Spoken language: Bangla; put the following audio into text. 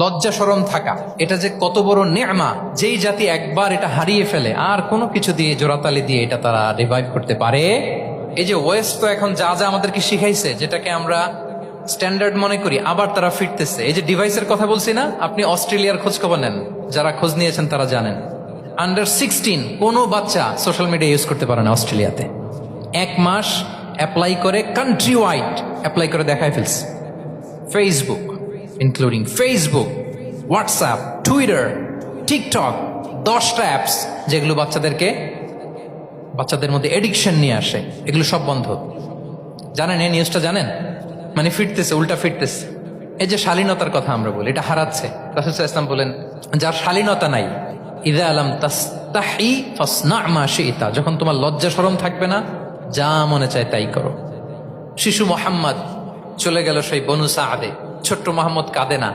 লজ্জা শরম থাকা এটা যে কত বড় নেয়ামা, যেই জাতি একবার এটা হারিয়ে ফেলে আর কোনো কিছু দিয়ে জোড়াতালি দিয়ে এটা তারা রিভাইভ করতে পারে। এই যে ওয়েস্ট তো এখন যা যা আমাদেরকে শিখাইছে, যেটাকে আমরা স্ট্যান্ডার্ড মনে করি, আবার তারা ফিরতেছে। এই যে ডিভাইসের কথা বলছি না, আপনি অস্ট্রেলিয়ার খোঁজ খবর নেন, যারা খোঁজ নিয়েছেন তারা জানেন আন্ডার 16 কোনো বাচ্চা সোশ্যাল মিডিয়া ইউজ করতে পারে না অস্ট্রেলিয়াতে। 1 মাস অ্যাপ্লাই করে, কান্ট্রি ওয়াইড অ্যাপ্লাই করে দেখায় ফেলছে। Facebook, including Facebook, WhatsApp, Twitter, TikTok, 10টা অ্যাপস যেগুলো বাচ্চাদের মধ্যে এডিকশন নিয়ে আসে, এগুলো সব বন্ধ। জানেন এই নিউজটা? জানেন? মানে ফিরতেছে, উল্টা ফিরতেছে। এই যে শালীনতার কথা আমরা বলি, এটা হারাচ্ছে। রাসূল সাল্লাল্লাহু আলাইহি ওয়াসাল্লাম বলেন, যার শালীনতা নাই, ইযা লাম তাস্তাহি ফাসনা মা শি'তা, যখন তোমার লজ্জা শরম থাকবে না, যা মনে চায় তাই করো। শিশু মোহাম্মদ চলে গেল সেই বনু সাআদে, ছোট্ট মোহাম্মদ কাঁদে না,